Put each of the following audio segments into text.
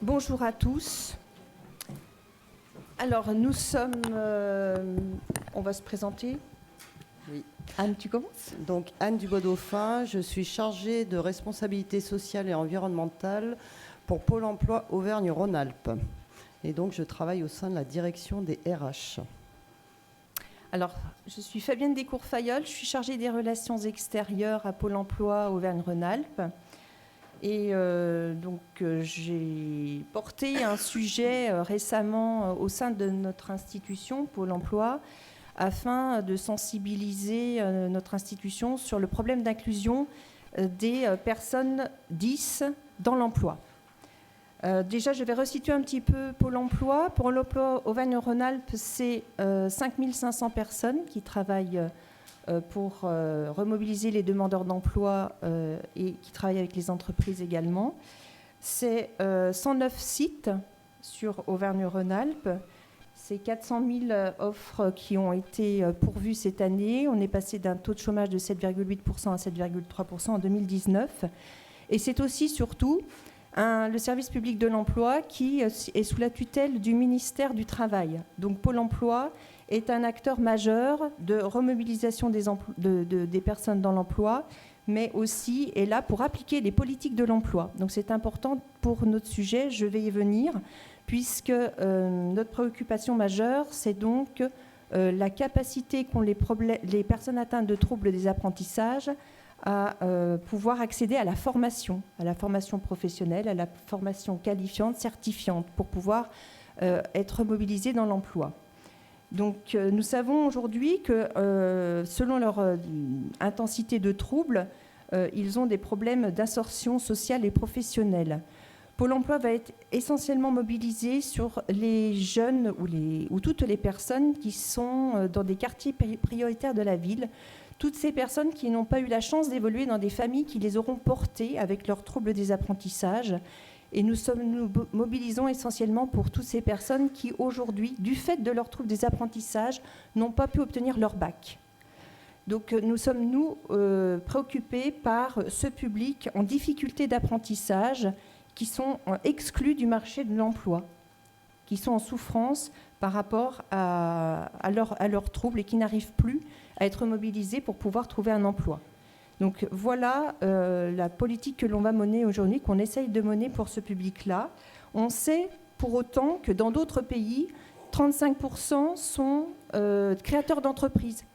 Bonjour à tous. Alors, nous sommes... on va se présenter. Oui. Anne, tu commences ? Donc, Anne Dubois-Dauphin, je suis chargée de responsabilité sociale et environnementale pour Pôle emploi Auvergne-Rhône-Alpes. Et donc, je travaille au sein de la direction des RH. Alors, je suis Fabienne Descours-Fayolle, je suis chargée des relations extérieures à Pôle emploi Auvergne-Rhône-Alpes. Et j'ai porté un sujet récemment au sein de notre institution, Pôle emploi, afin de sensibiliser notre institution sur le problème d'inclusion des personnes 10 dans l'emploi. Déjà, je vais resituer un petit peu Pôle emploi. Pôle emploi Auvergne-Rhône-Alpes, c'est 5500 personnes qui travaillent pour remobiliser les demandeurs d'emploi et qui travaillent avec les entreprises également. C'est 109 sites sur Auvergne-Rhône-Alpes. C'est 400 000 offres qui ont été pourvues cette année. On est passé d'un taux de chômage de 7,8% à 7,3% en 2019. Et c'est aussi, surtout, le service public de l'emploi qui est sous la tutelle du ministère du Travail. Donc Pôle emploi est un acteur majeur de remobilisation des personnes dans l'emploi, mais aussi est là pour appliquer les politiques de l'emploi. Donc c'est important pour notre sujet, je vais y venir, puisque notre préoccupation majeure, c'est donc la capacité qu'ont les personnes atteintes de troubles des apprentissages à pouvoir accéder à la formation professionnelle, à la formation qualifiante, certifiante, pour pouvoir être mobilisés dans l'emploi. Donc nous savons aujourd'hui que selon leur intensité de troubles, ils ont des problèmes d'insertion sociale et professionnelle. Pôle emploi va être essentiellement mobilisé sur les jeunes ou toutes les personnes qui sont dans des quartiers prioritaires de la ville, toutes ces personnes qui n'ont pas eu la chance d'évoluer dans des familles qui les auront portées avec leurs troubles des apprentissages. Et nous mobilisons essentiellement pour toutes ces personnes qui, aujourd'hui, du fait de leurs troubles des apprentissages, n'ont pas pu obtenir leur bac. Donc nous sommes, préoccupés par ce public en difficulté d'apprentissage, qui sont exclus du marché de l'emploi, qui sont en souffrance par rapport à leurs troubles et qui n'arrivent plus à être mobilisés pour pouvoir trouver un emploi. Donc voilà la politique que l'on va mener aujourd'hui, qu'on essaye de mener pour ce public-là. On sait pour autant que dans d'autres pays, 35% sont créateurs d'entreprises.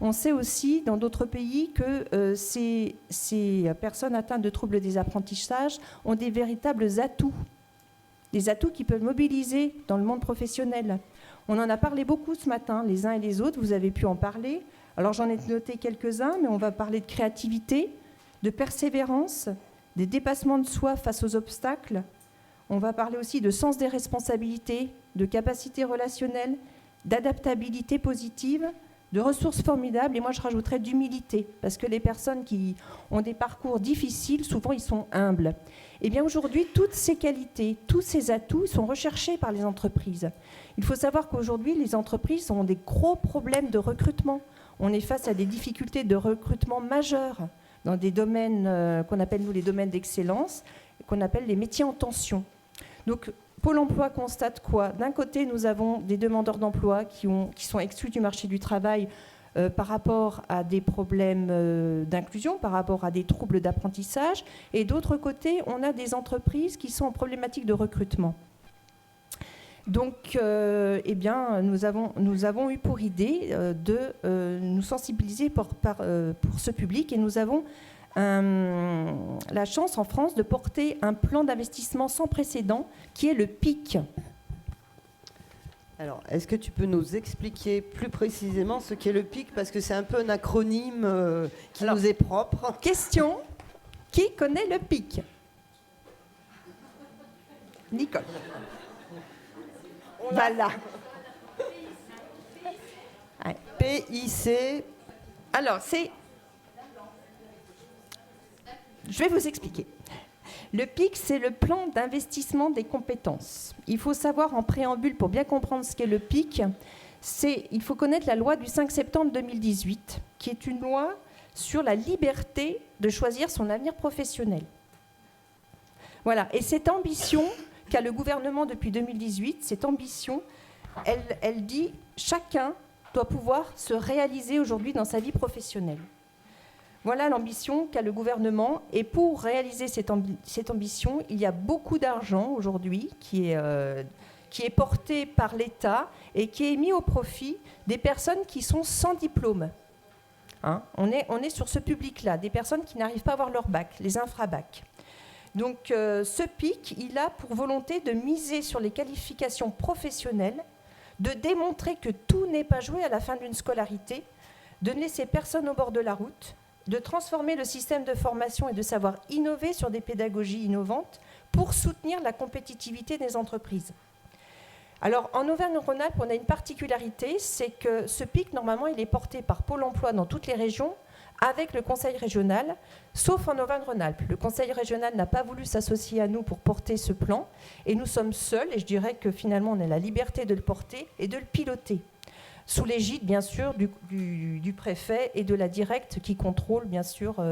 On sait aussi dans d'autres pays que ces personnes atteintes de troubles des apprentissages ont des véritables atouts, des atouts qui peuvent mobiliser dans le monde professionnel. On en a parlé beaucoup ce matin, les uns et les autres, vous avez pu en parler. Alors j'en ai noté quelques-uns, mais on va parler de créativité, de persévérance, des dépassements de soi face aux obstacles. On va parler aussi de sens des responsabilités, de capacité relationnelle, d'adaptabilité positive, de ressources formidables, et moi je rajouterais d'humilité, parce que les personnes qui ont des parcours difficiles, souvent ils sont humbles. Et bien aujourd'hui, toutes ces qualités, tous ces atouts sont recherchés par les entreprises. Il faut savoir qu'aujourd'hui, les entreprises ont des gros problèmes de recrutement. On est face à des difficultés de recrutement majeures dans des domaines qu'on appelle, nous, les domaines d'excellence, qu'on appelle les métiers en tension. Donc, Pôle emploi constate quoi ? D'un côté, nous avons des demandeurs d'emploi qui sont exclus du marché du travail par rapport à des problèmes d'inclusion, par rapport à des troubles d'apprentissage. Et d'autre côté, on a des entreprises qui sont en problématique de recrutement. Donc, nous avons eu pour idée de nous sensibiliser pour ce public, et nous avons la chance en France de porter un plan d'investissement sans précédent qui est le PIC. Alors, est-ce que tu peux nous expliquer plus précisément ce qu'est le PIC ? Parce que c'est un peu un acronyme qui nous est propre. Question, qui connaît le PIC ? Nicole. Voilà. PIC. Alors, je vais vous expliquer. Le PIC, c'est le plan d'investissement des compétences. Il faut savoir en préambule, pour bien comprendre ce qu'est le PIC, il faut connaître la loi du 5 septembre 2018, qui est une loi sur la liberté de choisir son avenir professionnel. Voilà. Et cette ambition qu'a le gouvernement depuis 2018, cette ambition, elle dit « chacun doit pouvoir se réaliser aujourd'hui dans sa vie professionnelle ». Voilà l'ambition qu'a le gouvernement. Et pour réaliser cette ambition, il y a beaucoup d'argent aujourd'hui qui est porté par l'État et qui est mis au profit des personnes qui sont sans diplôme. Hein, on est sur ce public-là, des personnes qui n'arrivent pas à avoir leur bac, les infrabacs. Donc ce PIC, il a pour volonté de miser sur les qualifications professionnelles, de démontrer que tout n'est pas joué à la fin d'une scolarité, de ne laisser personne au bord de la route, de transformer le système de formation et de savoir innover sur des pédagogies innovantes pour soutenir la compétitivité des entreprises. Alors, en Auvergne-Rhône-Alpes, on a une particularité, c'est que ce PIC, normalement, il est porté par Pôle emploi dans toutes les régions, avec le Conseil régional, sauf en Auvergne-Rhône-Alpes. Le Conseil régional n'a pas voulu s'associer à nous pour porter ce plan, et nous sommes seuls, et je dirais que finalement, on a la liberté de le porter et de le piloter, sous l'égide, bien sûr, du préfet et de la directe qui contrôle, bien sûr,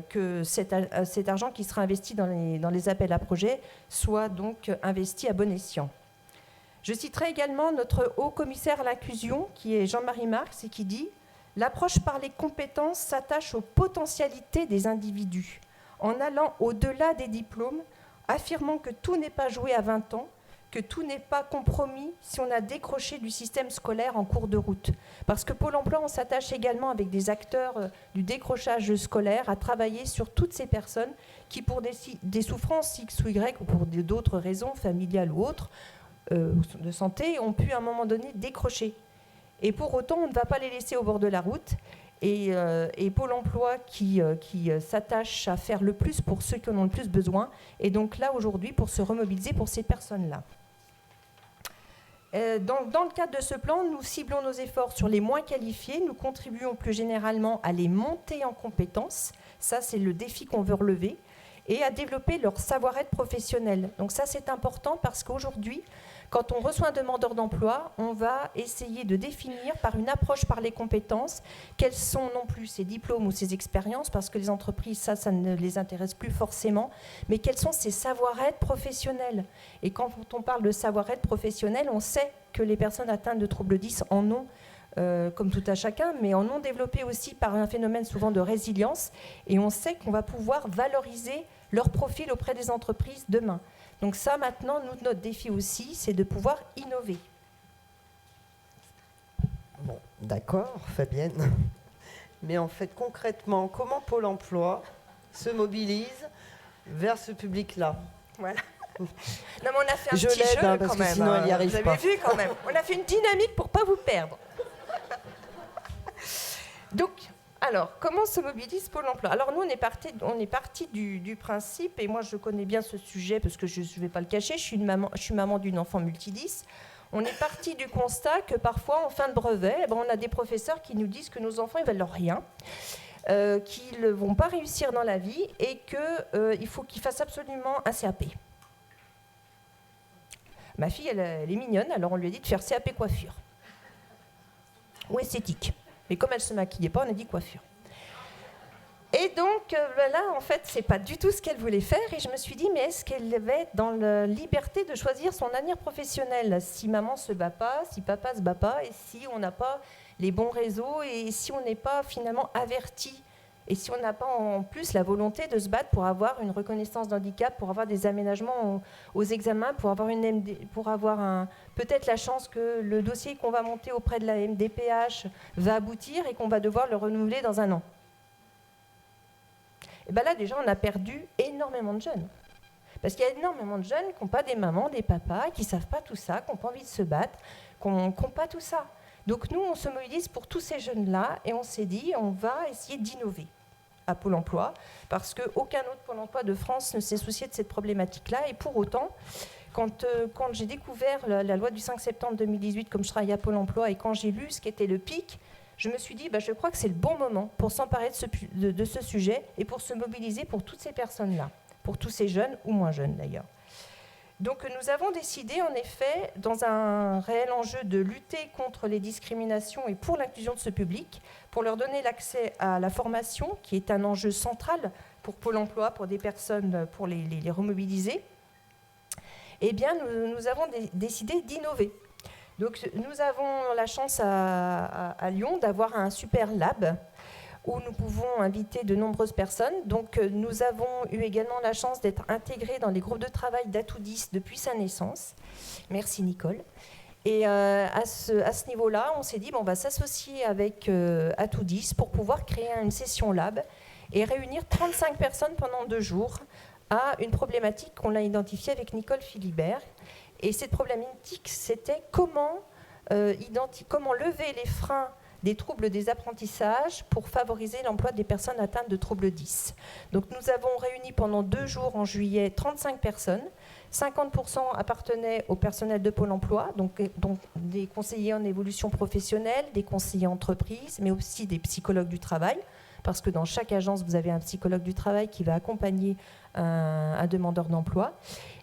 que cet argent qui sera investi dans les appels à projets soit donc investi à bon escient. Je citerai également notre haut commissaire à l'inclusion, qui est Jean-Marie Marx, et qui dit « L'approche par les compétences s'attache aux potentialités des individus, en allant au-delà des diplômes, affirmant que tout n'est pas joué à 20 ans, que tout n'est pas compromis si on a décroché du système scolaire en cours de route. » Parce que Pôle emploi, on s'attache également avec des acteurs du décrochage scolaire à travailler sur toutes ces personnes qui, pour des souffrances X ou Y, ou pour d'autres raisons, familiales ou autres, de santé, ont pu à un moment donné décrocher. Et pour autant, on ne va pas les laisser au bord de la route. Et Pôle emploi qui s'attache à faire le plus pour ceux qui en ont le plus besoin, et donc là aujourd'hui pour se remobiliser pour ces personnes-là. Dans le cadre de ce plan, nous ciblons nos efforts sur les moins qualifiés, nous contribuons plus généralement à les monter en compétences, ça c'est le défi qu'on veut relever, et à développer leur savoir-être professionnel. Donc ça c'est important parce qu'aujourd'hui, quand on reçoit un demandeur d'emploi, on va essayer de définir par une approche par les compétences quels sont non plus ses diplômes ou ses expériences, parce que les entreprises, ça ne les intéresse plus forcément, mais quels sont ses savoir-être professionnels. Et quand on parle de savoir-être professionnel, on sait que les personnes atteintes de troubles 10 en ont, comme tout à chacun, mais en ont développé aussi par un phénomène souvent de résilience, et on sait qu'on va pouvoir valoriser leur profil auprès des entreprises demain. Donc ça, maintenant, notre défi aussi, c'est de pouvoir innover. Bon, d'accord, Fabienne. Mais en fait, concrètement, comment Pôle emploi se mobilise vers ce public-là? Voilà. Non, mais on a fait un petit jeu parce quand que même. Sinon, elle n'y arrive pas. Vous avez vu quand même. On a fait une dynamique pour ne pas vous perdre. Donc, alors, comment se mobilise Pôle emploi? Alors, nous, on est parti du principe, et moi, je connais bien ce sujet, parce que je ne vais pas le cacher, je suis maman d'une enfant multi-10. On est parti du constat que parfois, en fin de brevet, on a des professeurs qui nous disent que nos enfants, ils ne veulent rien, qu'ils ne vont pas réussir dans la vie, et qu'il faut qu'ils fassent absolument un CAP. Ma fille, elle est mignonne, alors on lui a dit de faire CAP coiffure. Ou esthétique. Mais comme elle ne se maquillait pas, on a dit coiffure. Et donc, là, en fait, ce n'est pas du tout ce qu'elle voulait faire. Et je me suis dit, mais est-ce qu'elle va être dans la liberté de choisir son avenir professionnel? Si maman ne se bat pas, si papa ne se bat pas, et si on n'a pas les bons réseaux, et si on n'est pas finalement averti, et si on n'a pas en plus la volonté de se battre pour avoir une reconnaissance d'handicap, pour avoir des aménagements aux examens, pour avoir une MD, pour avoir peut-être la chance que le dossier qu'on va monter auprès de la MDPH va aboutir et qu'on va devoir le renouveler dans un an. Et bien là, déjà, on a perdu énormément de jeunes. Parce qu'il y a énormément de jeunes qui n'ont pas des mamans, des papas, qui ne savent pas tout ça, qui n'ont pas envie de se battre, qui n'ont pas tout ça. Donc nous, on se mobilise pour tous ces jeunes-là et on s'est dit, on va essayer d'innover à Pôle emploi, parce qu'aucun autre Pôle emploi de France ne s'est soucié de cette problématique-là. Et pour autant, quand j'ai découvert la loi du 5 septembre 2018, comme je travaillais à Pôle emploi, et quand j'ai lu ce qu'était le PIC, je me suis dit, je crois que c'est le bon moment pour s'emparer de ce sujet et pour se mobiliser pour toutes ces personnes-là, pour tous ces jeunes, ou moins jeunes d'ailleurs. Donc nous avons décidé, en effet, dans un réel enjeu de lutter contre les discriminations et pour l'inclusion de ce public, pour leur donner l'accès à la formation, qui est un enjeu central pour Pôle emploi, pour des personnes, pour les remobiliser. eh bien, nous avons décidé d'innover. Donc, nous avons la chance à Lyon d'avoir un super lab où nous pouvons inviter de nombreuses personnes. Donc, nous avons eu également la chance d'être intégrés dans les groupes de travail d'Atoudis depuis sa naissance. Merci Nicole. Et à ce niveau-là, on s'est dit, on va s'associer avec Atoudis pour pouvoir créer une session lab et réunir 35 personnes pendant 2 jours à une problématique qu'on a identifiée avec Nicole Philibert. Et cette problématique, c'était comment lever les freins des troubles des apprentissages pour favoriser l'emploi des personnes atteintes de troubles 10. Donc nous avons réuni pendant 2 jours en juillet 35 personnes. 50% appartenaient au personnel de Pôle emploi, donc des conseillers en évolution professionnelle, des conseillers entreprises, mais aussi des psychologues du travail, parce que dans chaque agence, vous avez un psychologue du travail qui va accompagner un demandeur d'emploi.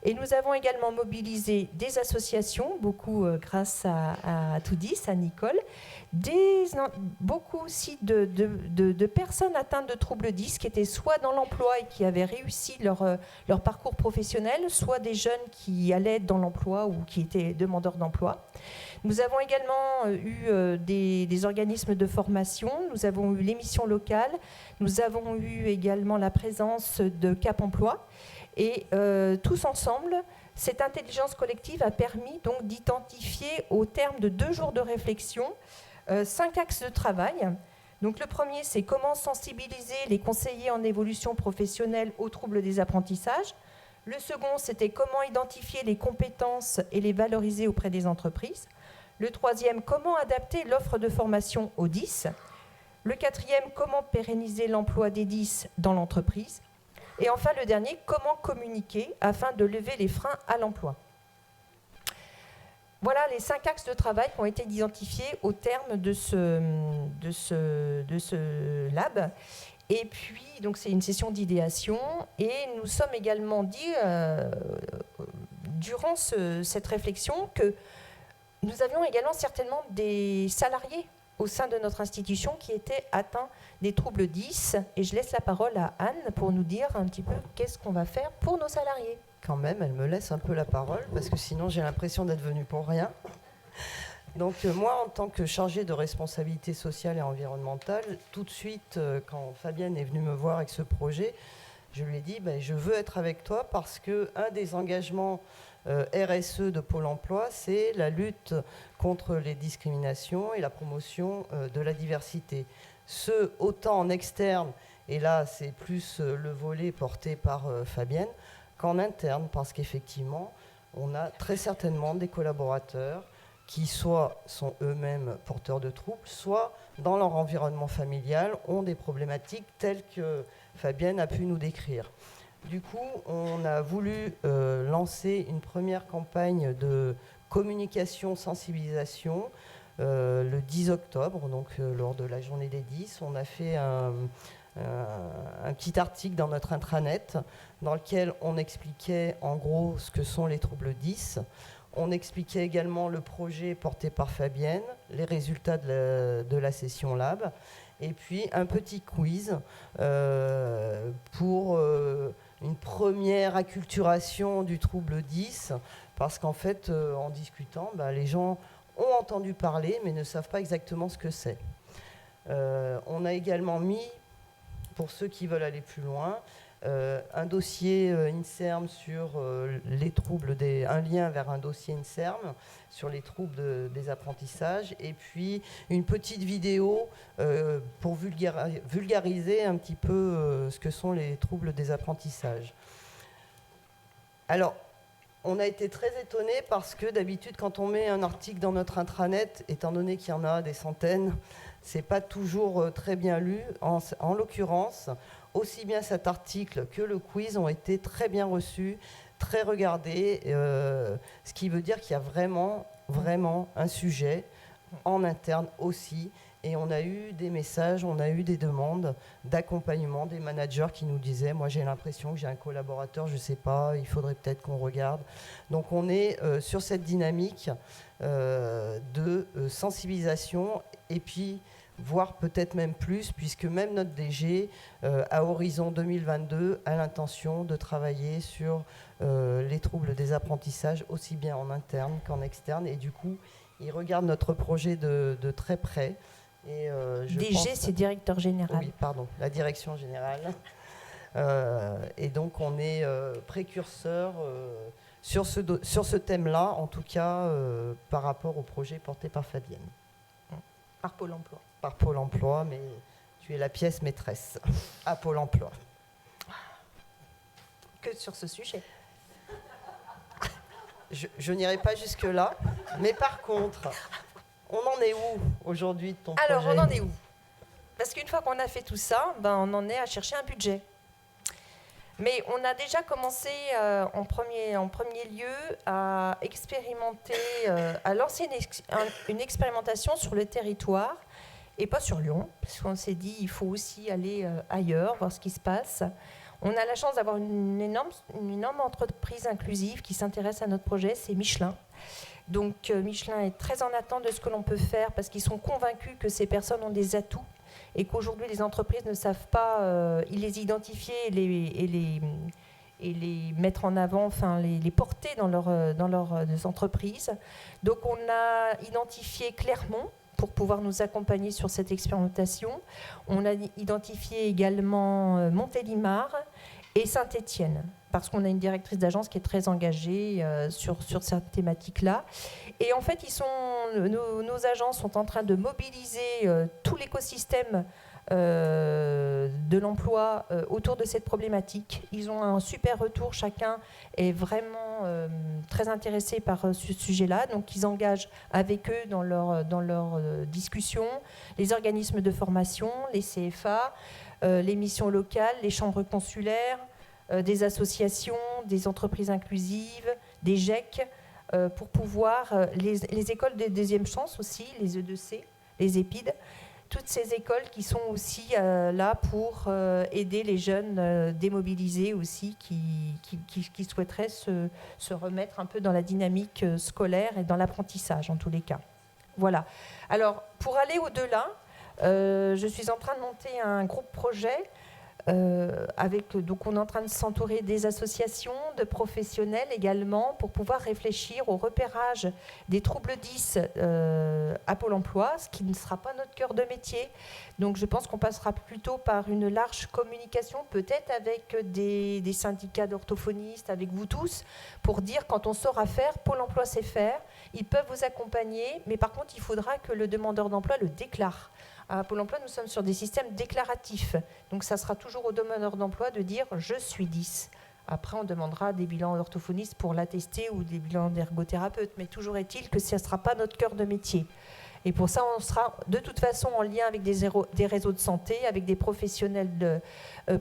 Et nous avons également mobilisé des associations, beaucoup grâce à Toudis, à Nicole, beaucoup aussi de personnes atteintes de troubles 10 qui étaient soit dans l'emploi et qui avaient réussi leur parcours professionnel, soit des jeunes qui allaient être dans l'emploi ou qui étaient demandeurs d'emploi. Nous avons également eu des organismes de formation, nous avons eu l'émission locale, nous avons eu également la présence de Cap Emploi. Et tous ensemble, cette intelligence collective a permis donc d'identifier au terme de 2 jours de réflexion 5 axes de travail. Donc le premier, c'est comment sensibiliser les conseillers en évolution professionnelle aux troubles des apprentissages. Le second, c'était comment identifier les compétences et les valoriser auprès des entreprises. Le troisième, comment adapter l'offre de formation aux 10. Le quatrième, comment pérenniser l'emploi des 10 dans l'entreprise. Et enfin, le dernier, comment communiquer afin de lever les freins à l'emploi. Voilà les 5 axes de travail qui ont été identifiés au terme de ce lab. Et puis, donc c'est une session d'idéation. Et nous sommes également dit, durant cette réflexion, que nous avions également certainement des salariés au sein de notre institution qui étaient atteints des troubles 10. Et je laisse la parole à Anne pour nous dire un petit peu qu'est-ce qu'on va faire pour nos salariés. Quand même, elle me laisse un peu la parole, parce que sinon j'ai l'impression d'être venue pour rien. Donc moi, en tant que chargée de responsabilité sociale et environnementale, tout de suite, quand Fabienne est venue me voir avec ce projet, je lui ai dit, je veux être avec toi parce qu'un des engagements RSE de Pôle emploi, c'est la lutte contre les discriminations et la promotion de la diversité. Ce, autant en externe, et là c'est plus le volet porté par Fabienne, qu'en interne, parce qu'effectivement, on a très certainement des collaborateurs qui soit sont eux-mêmes porteurs de troubles, soit dans leur environnement familial ont des problématiques telles que Fabienne a pu nous décrire. Du coup, on a voulu lancer une première campagne de communication, sensibilisation le 10 octobre, donc lors de la journée des 10. On a fait un petit article dans notre intranet dans lequel on expliquait en gros ce que sont les troubles 10. On expliquait également le projet porté par Fabienne, les résultats de la session Lab, et puis un petit quiz pour une première acculturation du trouble 10, parce qu'en fait, en discutant, les gens ont entendu parler, mais ne savent pas exactement ce que c'est. On a également mis, pour ceux qui veulent aller plus loin, un dossier INSERM sur les troubles, un lien vers un dossier INSERM sur les troubles des apprentissages, et puis une petite vidéo pour vulgariser un petit peu ce que sont les troubles des apprentissages. Alors, on a été très étonnés parce que d'habitude, quand on met un article dans notre intranet, étant donné qu'il y en a des centaines, c'est pas toujours très bien lu. En l'occurrence, aussi bien cet article que le quiz ont été très bien reçus, très regardés, ce qui veut dire qu'il y a vraiment un sujet en interne aussi. Et on a eu des messages, on a eu des demandes d'accompagnement des managers qui nous disaient « Moi, j'ai l'impression que j'ai un collaborateur, je ne sais pas, il faudrait peut-être qu'on regarde. » Donc, on est sur cette dynamique de sensibilisation. Et puis, voire peut-être même plus, puisque même notre DG, à horizon 2022, a l'intention de travailler sur les troubles des apprentissages, aussi bien en interne qu'en externe. Et du coup, il regarde notre projet de très près. Et, DG, c'est directeur général. Oui, pardon, la direction générale. Et donc, on est précurseur sur ce thème-là, en tout cas, par rapport au projet porté par Fabienne. Par Pôle emploi. Par Pôle emploi, mais tu es la pièce maîtresse à Pôle emploi. Que sur ce sujet. Je n'irai pas jusque-là, mais par contre, on en est où aujourd'hui de ton projet ? Alors, on en est où ? Parce qu'une fois qu'on a fait tout ça, on en est à chercher un budget. Mais on a déjà commencé en premier lieu à expérimenter, à lancer une expérimentation sur le territoire et pas sur Lyon, parce qu'on s'est dit il faut aussi aller ailleurs, voir ce qui se passe. On a la chance d'avoir une énorme entreprise inclusive qui s'intéresse à notre projet, c'est Michelin. Donc Michelin est très en attente de ce que l'on peut faire parce qu'ils sont convaincus que ces personnes ont des atouts et qu'aujourd'hui les entreprises ne savent pas les identifier et les mettre en avant, enfin les porter dans leurs entreprises. Donc on a identifié Clermont pour pouvoir nous accompagner sur cette expérimentation. On a identifié également Montélimar et Saint-Étienne, parce qu'on a une directrice d'agence qui est très engagée sur cette thématique-là. Et en fait, nos agences sont en train de mobiliser tout l'écosystème de l'emploi autour de cette problématique. Ils ont un super retour, chacun est vraiment très intéressé par ce sujet-là, donc ils engagent avec eux dans leur discussion les organismes de formation, les CFA, les missions locales, les chambres consulaires, des associations, des entreprises inclusives, des GEC, pour pouvoir, les écoles de deuxième chance aussi, les E2C, les EPID, toutes ces écoles qui sont aussi là pour aider les jeunes démobilisés aussi qui souhaiteraient se remettre un peu dans la dynamique scolaire et dans l'apprentissage en tous les cas. Voilà. Alors, pour aller au-delà, je suis en train de monter un groupe projet donc on est en train de s'entourer des associations, de professionnels également, pour pouvoir réfléchir au repérage des troubles 10 à Pôle emploi, ce qui ne sera pas notre cœur de métier. Donc je pense qu'on passera plutôt par une large communication, peut-être avec des syndicats d'orthophonistes, avec vous tous, pour dire quand on saura faire, Pôle emploi sait faire, ils peuvent vous accompagner, mais par contre il faudra que le demandeur d'emploi le déclare. À Pôle emploi, nous sommes sur des systèmes déclaratifs. Donc, ça sera toujours au demandeur d'emploi de dire « je suis 10 ». Après, on demandera des bilans d'orthophonistes pour l'attester ou des bilans d'ergothérapeutes. Mais toujours est-il que ce ne sera pas notre cœur de métier. Et pour ça, on sera de toute façon en lien avec des réseaux de santé, avec des professionnels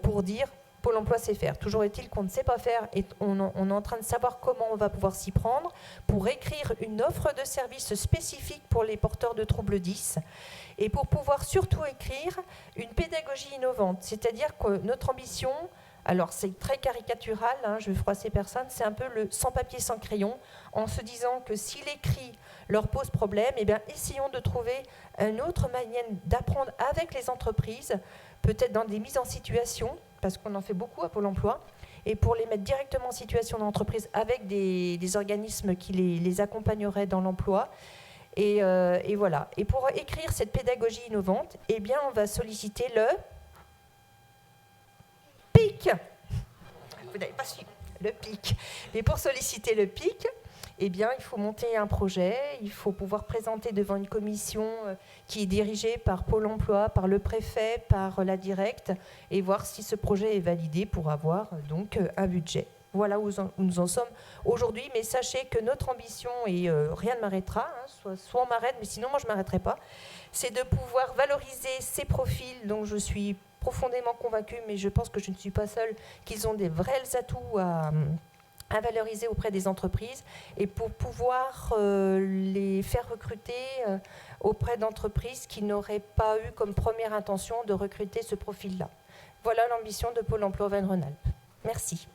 pour dire « Pôle emploi sait faire ». Toujours est-il qu'on ne sait pas faire et on est en train de savoir comment on va pouvoir s'y prendre pour écrire une offre de service spécifique pour les porteurs de troubles 10. Et pour pouvoir surtout écrire une pédagogie innovante. C'est-à-dire que notre ambition, alors c'est très caricatural, je vais froisser personne, c'est un peu le sans papier, sans crayon, en se disant que si l'écrit leur pose problème, eh bien, essayons de trouver une autre manière d'apprendre avec les entreprises, peut-être dans des mises en situation, parce qu'on en fait beaucoup à Pôle emploi, et pour les mettre directement en situation d'entreprise avec des organismes qui les accompagneraient dans l'emploi. Et voilà. Et pour écrire cette pédagogie innovante, eh bien, on va solliciter le PIC. Vous n'avez pas su le PIC. Et pour solliciter le PIC, eh bien, il faut monter un projet, il faut pouvoir présenter devant une commission qui est dirigée par Pôle emploi, par le préfet, par la directe, et voir si ce projet est validé pour avoir donc un budget. Voilà où nous en sommes aujourd'hui, mais sachez que notre ambition, et rien ne m'arrêtera, soit on m'arrête, mais sinon moi je ne m'arrêterai pas, c'est de pouvoir valoriser ces profils dont je suis profondément convaincue, mais je pense que je ne suis pas seule, qu'ils ont des vrais atouts à valoriser auprès des entreprises, et pour pouvoir les faire recruter auprès d'entreprises qui n'auraient pas eu comme première intention de recruter ce profil-là. Voilà l'ambition de Pôle emploi Auvergne-Rhône-Alpes. Merci.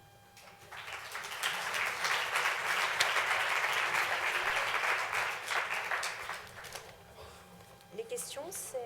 question, c'est